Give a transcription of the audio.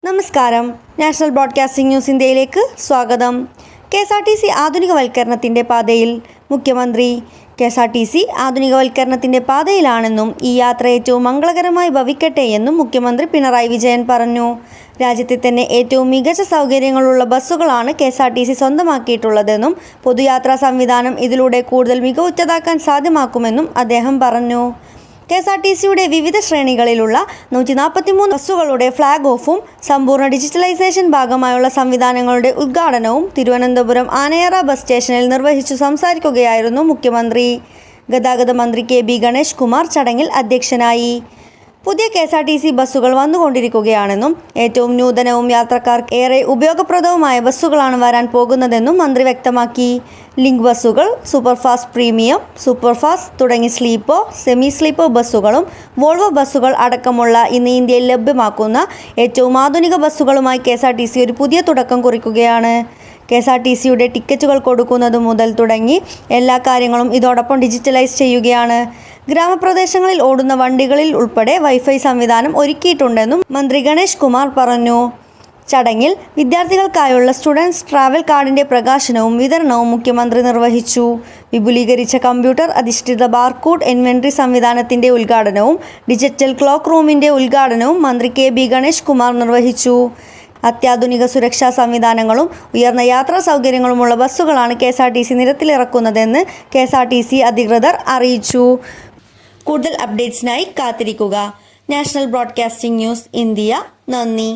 നമസ്കാരം. National broadcasting news ഇന്ത്യയിലേക്ക് സ്വാഗതം. KSRTC ആധുനികവൽക്കരണത്തിൻ്റെ പാതയിൽ. മുഖ്യമന്ത്രി KSRTC ആധുനികവൽക്കരണത്തിൻ്റെ പാതയിലാണെന്നും ഈ യാത്ര ഏറ്റവും മംഗളകരമായി ഭവിക്കട്ടെ എന്നും മുഖ്യമന്ത്രി പിണറായി വിജയൻ പറഞ്ഞു. രാജ്യത്തെ തന്നെ ഏറ്റവും മികച്ച സൗകര്യങ്ങളുള്ള ബസ്സുകളാണ് KSRTC സ്വന്തമാക്കിയിട്ടുള്ളതെന്നും പൊതുയാത്രാ സംവിധാനം ഇതിലൂടെ കൂടുതൽ മികവുറ്റതാക്കാൻ സാധ്യമാക്കുമെന്നും അദ്ദേഹം പറഞ്ഞു. KSRTCയുടെ വിവിധ ശ്രേണികളിലുള്ള 143 ബസ്സുകളുടെ ഫ്ലാഗ് ഓഫും സമ്പൂർണ്ണ ഡിജിറ്റലൈസേഷൻ ഭാഗമായുള്ള സംവിധാനങ്ങളുടെ ഉദ്ഘാടനവും തിരുവനന്തപുരം ആനയറ ബസ് സ്റ്റേഷനിൽ നിർവഹിച്ചു സംസാരിക്കുകയായിരുന്നു മുഖ്യമന്ത്രി. ഗതാഗത മന്ത്രി KB ഗണേഷ് കുമാർ ചടങ്ങിൽ അധ്യക്ഷനായി. പുതിയ KSRTC ബസ്സുകൾ വന്നുകൊണ്ടിരിക്കുകയാണെന്നും ഏറ്റവും നൂതനവും യാത്രക്കാർക്ക് ഏറെ ഉപയോഗപ്രദവുമായ ബസ്സുകളാണ് വരാൻ പോകുന്നതെന്നും മന്ത്രി വ്യക്തമാക്കി. ലിങ്ക് ബസ്സുകൾ, സൂപ്പർഫാസ്റ്റ് പ്രീമിയം, സൂപ്പർഫാസ്റ്റ് തുടങ്ങി സ്ലീപ്പർ, സെമി സ്ലീപ്പർ ബസ്സുകളും വോൾവോ ബസ്സുകൾ അടക്കമുള്ള ഇന്ന് ഇന്ത്യയിൽ ലഭ്യമാക്കുന്ന ഏറ്റവും ആധുനിക ബസ്സുകളുമായി KSRTC ഒരു പുതിയ തുടക്കം കുറിക്കുകയാണ്. KSRTCയുടെ ടിക്കറ്റുകൾ കൊടുക്കുന്നത് മുതൽ തുടങ്ങി എല്ലാ കാര്യങ്ങളും ഇതോടൊപ്പം ഡിജിറ്റലൈസ് ചെയ്യുകയാണ്. ഗ്രാമപ്രദേശങ്ങളിൽ ഓടുന്ന വണ്ടികളിൽ ഉൾപ്പെടെ വൈഫൈ സംവിധാനം ഒരുക്കിയിട്ടുണ്ടെന്നും മന്ത്രി ഗണേഷ് കുമാർ പറഞ്ഞു. ചടങ്ങിൽ വിദ്യാർത്ഥികൾക്കായുള്ള സ്റ്റുഡൻസ് ട്രാവൽ കാർഡിൻ്റെ പ്രകാശനവും വിതരണവും മുഖ്യമന്ത്രി നിർവഹിച്ചു. വിപുലീകരിച്ച കമ്പ്യൂട്ടർ അധിഷ്ഠിത ബാർകോഡ് ഇൻവെന്ററി സംവിധാനത്തിൻ്റെ ഉദ്ഘാടനവും ഡിജിറ്റൽ ക്ലോക്ക് റൂമിൻ്റെ ഉദ്ഘാടനവും മന്ത്രി KB ഗണേഷ് കുമാർ നിർവഹിച്ചു. അത്യാധുനിക സുരക്ഷാ സംവിധാനങ്ങളും ഉയർന്ന യാത്രാ സൗകര്യങ്ങളുമുള്ള ബസ്സുകളാണ് KSRTC നിരത്തിലിറക്കുന്നതെന്ന് KSRTC അധികൃതർ അറിയിച്ചു. കൂടുതൽ അപ്ഡേറ്റ്സിനായി കാത്തിരിക്കുക. National broadcasting news India. നന്ദി.